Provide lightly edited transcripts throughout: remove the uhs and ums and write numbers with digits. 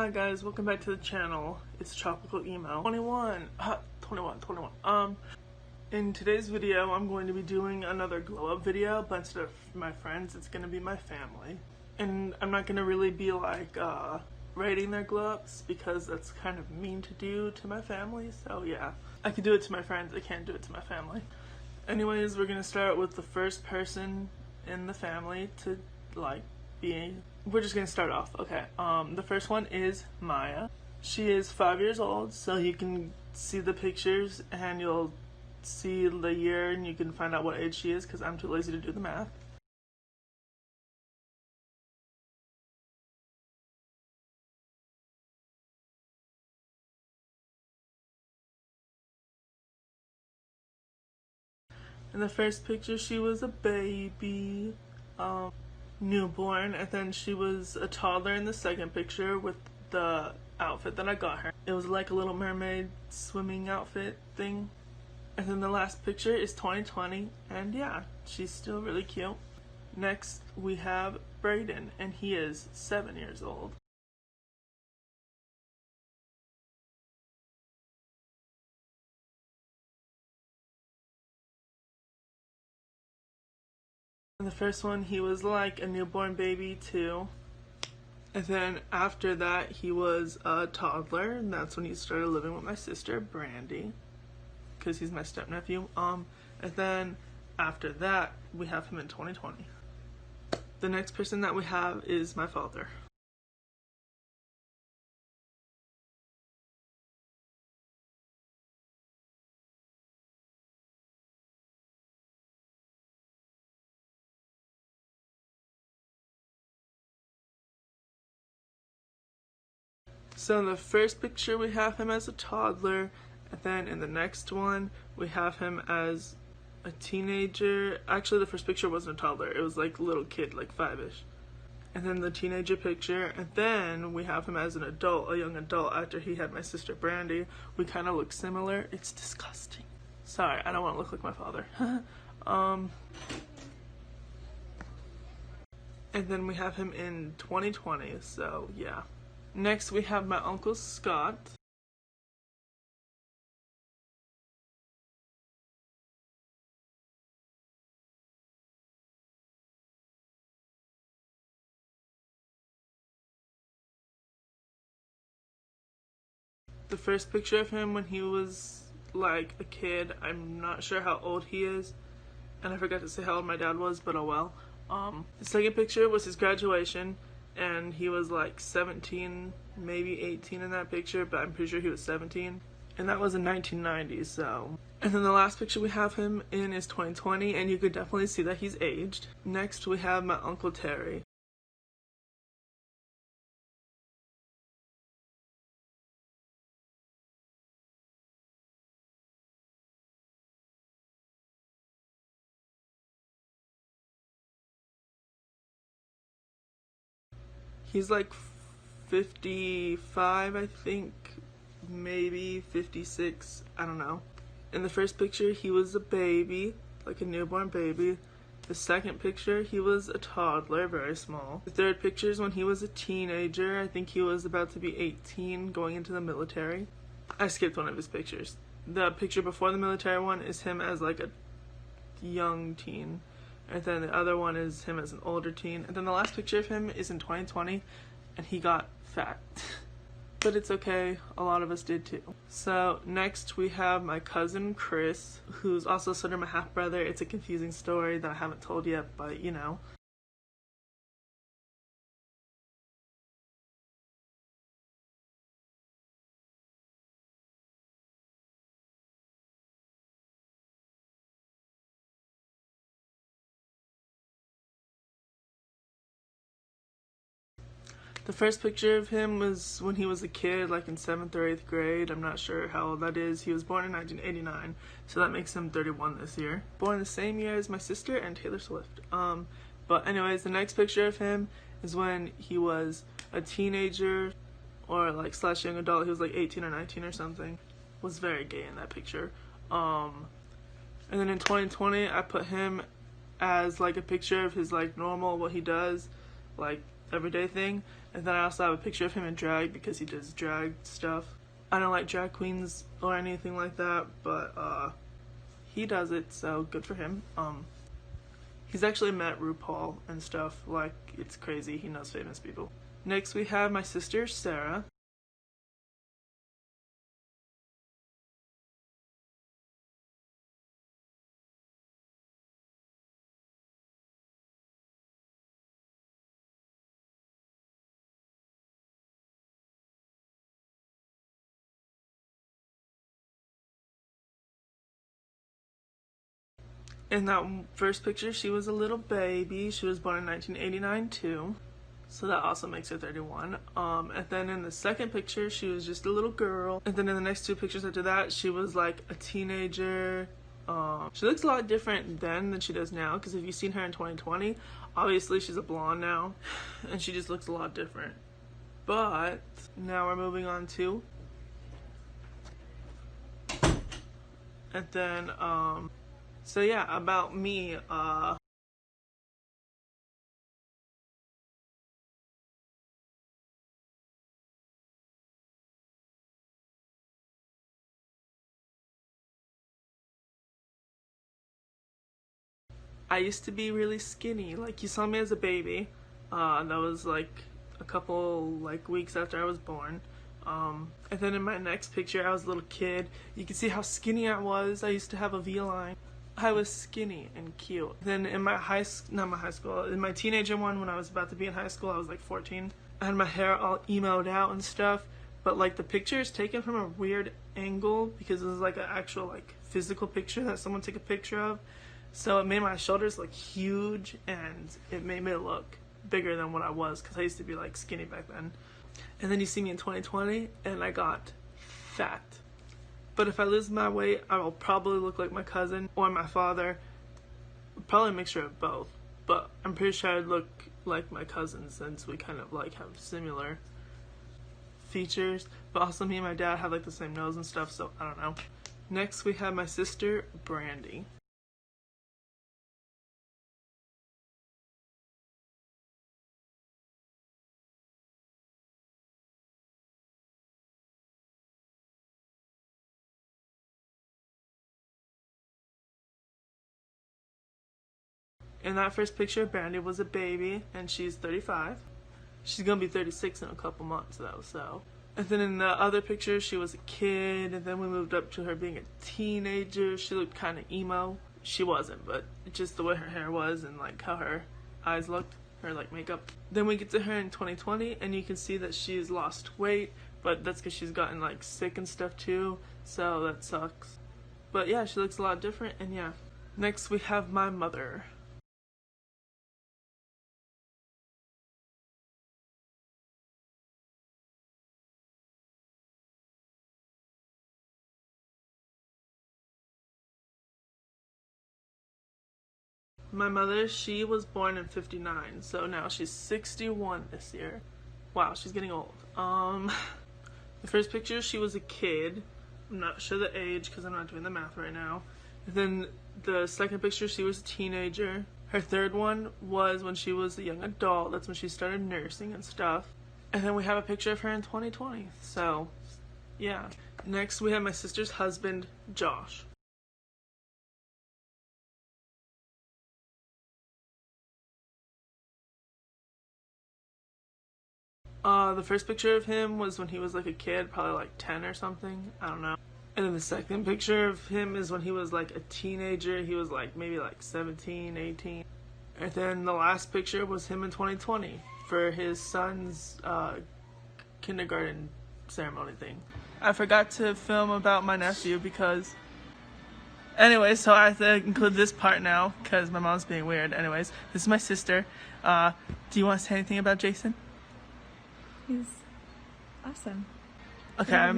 Hi guys, welcome back to the channel. It's Tropical Emo 21. In today's video, I'm going to be doing another glow up video, but instead of my friends, it's going to be my family. And I'm not going to really be like rating their glow ups because that's kind of mean to do to my family. So yeah, I can do it to my friends, I can't do it to my family. Anyways, we're going to start with the first person in the family to we're just gonna start off. Okay, the first one is Maya. She is 5 years old, so you can see the pictures and you'll see the year and you can find out what age she is because I'm too lazy to do the math. In the first picture, she was a baby, newborn, and then she was a toddler in the second picture with the outfit that I got her. It was like a Little Mermaid swimming outfit thing. And then the last picture is 2020, and yeah, she's still really cute. Next, we have Brayden, and he is 7 years old. In the first one, he was like a newborn baby too. And then after that, he was a toddler, and that's when he started living with my sister, Brandy, because he's my stepnephew. And then after that, we have him in 2020. The next person that we have is my father. So in the first picture, we have him as a toddler, and then in the next one, we have him as a teenager. Actually, the first picture wasn't a toddler, it was like a little kid, like 5-ish. And then the teenager picture, and then we have him as an adult, a young adult, after he had my sister Brandy. We kind of look similar. It's disgusting. Sorry, I don't want to look like my father. And then we have him in 2020, so yeah. Next, we have my Uncle Scott. The first picture of him when he was like a kid, I'm not sure how old he is, and I forgot to say how old my dad was, but oh well. The second picture was his graduation, and he was like 17, maybe 18 in that picture, but I'm pretty sure he was 17. And that was in 1990, so. And then the last picture we have him in is 2020, and you could definitely see that he's aged. Next, we have my Uncle Terry. He's like 55, I think, maybe 56, I don't know. In the first picture, he was a baby, like a newborn baby. The second picture, he was a toddler, very small. The third picture is when he was a teenager. I think he was about to be 18, going into the military. I skipped one of his pictures. The picture before the military one is him as like a young teen. And then the other one is him as an older teen. And then the last picture of him is in 2020, and he got fat. But it's okay, a lot of us did too. So next we have my cousin Chris, who's also sort of my half-brother. It's a confusing story that I haven't told yet, but you know. The first picture of him was when he was a kid, like in 7th or 8th grade. I'm not sure how old that is. He was born in 1989, so that makes him 31 this year. Born the same year as my sister and Taylor Swift. But anyways, the next picture of him is when he was a teenager or like slash young adult. He was like 18 or 19 or something. Was very gay in that picture. And then in 2020, I put him as like a picture of his like normal, what he does, like everyday thing. And then I also have a picture of him in drag because he does drag stuff. I don't like drag queens or anything like that, but he does it, so good for him. He's actually met RuPaul and stuff, like, it's crazy. He knows famous people. Next we have my sister Sarah. In that first picture, she was a little baby. She was born in 1989 too. So that also makes her 31. And then in the second picture, she was just a little girl. And then in the next two pictures after that, she was like a teenager. She looks a lot different then than she does now, because if you've seen her in 2020, obviously she's a blonde now, and she just looks a lot different. But now we're moving on to, and then so yeah, about me, I used to be really skinny. Like, you saw me as a baby. That was like a couple like weeks after I was born. And then in my next picture, I was a little kid. You can see how skinny I was. I used to have a V-line. I was skinny and cute. Then in my in my teenager one, when I was about to be in high school, I was like 14. I had my hair all emoed out and stuff. But like, the picture is taken from a weird angle because it was like an actual like physical picture that someone took a picture of. So it made my shoulders look huge, and it made me look bigger than what I was, because I used to be like skinny back then. And then you see me in 2020 and I got fat. But if I lose my weight, I will probably look like my cousin or my father. Probably a mixture of both. But I'm pretty sure I'd look like my cousin, since we kind of like have similar features. But also me and my dad have like the same nose and stuff, so I don't know. Next we have my sister Brandy. In that first picture, Brandy was a baby, and she's 35. She's gonna be 36 in a couple months though, so. And then in the other picture, she was a kid, and then we moved up to her being a teenager. She looked kind of emo. She wasn't, but just the way her hair was and like how her eyes looked, her like makeup. Then we get to her in 2020, and you can see that she's lost weight, but that's because she's gotten like sick and stuff too, so that sucks. But yeah, she looks a lot different, and yeah. Next we have my mother. My mother, she was born in 59, so now she's 61 this year. Wow, she's getting old. The first picture, she was a kid. I'm not sure the age because I'm not doing the math right now. And then the second picture, she was a teenager. Her third one was when she was a young adult. That's when she started nursing and stuff. And then we have a picture of her in 2020. So, yeah. Next, we have my sister's husband, Josh. The first picture of him was when he was like a kid, probably like 10 or something. I don't know. And then the second picture of him is when he was like a teenager. He was like maybe like 17, 18. And then the last picture was him in 2020 for his son's kindergarten ceremony thing. I forgot to film about my nephew because... Anyway, so I have to include this part now because my mom's being weird. Anyways, this is my sister. Do you want to say anything about Jason? He's awesome. Okay, I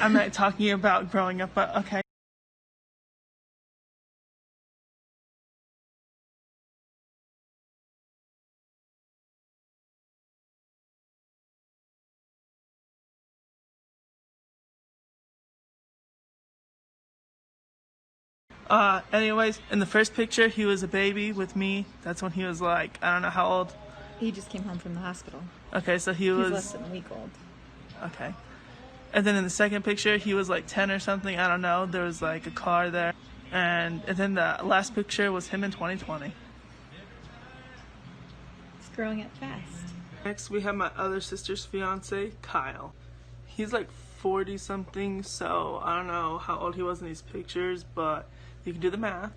meant talking about growing up, but okay. Anyways, in the first picture, he was a baby with me. That's when he was like, I don't know how old, He just came home from the hospital. Okay, so he He's was... less than a week old. Okay. And then in the second picture, he was like 10 or something. I don't know. There was like a car there. And then the last picture was him in 2020. He's growing up fast. Next, we have my other sister's fiance, Kyle. He's like 40 something, so I don't know how old he was in these pictures, but you can do the math.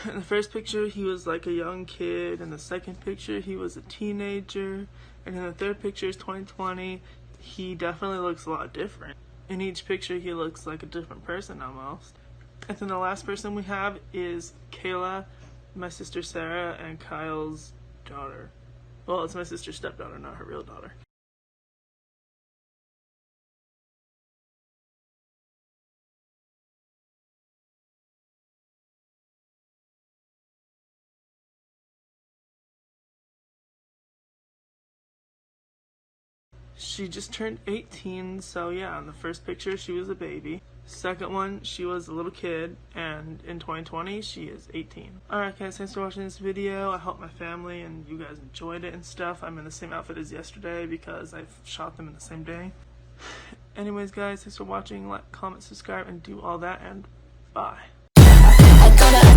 In the first picture, he was like a young kid. In the second picture, he was a teenager. And in the third picture is 2020. He definitely looks a lot different. In each picture, he looks like a different person almost. And then the last person we have is Kayla, my sister Sarah, and Kyle's daughter. Well, it's my sister's stepdaughter, not her real daughter. She just turned 18, so yeah, in the first picture she was a baby. Second one, she was a little kid, and in 2020 she is 18. Alright guys, thanks for watching this video. I hope my family and you guys enjoyed it and stuff. I'm in the same outfit as yesterday because I shot them in the same day. Anyways guys, thanks for watching. Like, comment, subscribe, and do all that, and bye. I gotta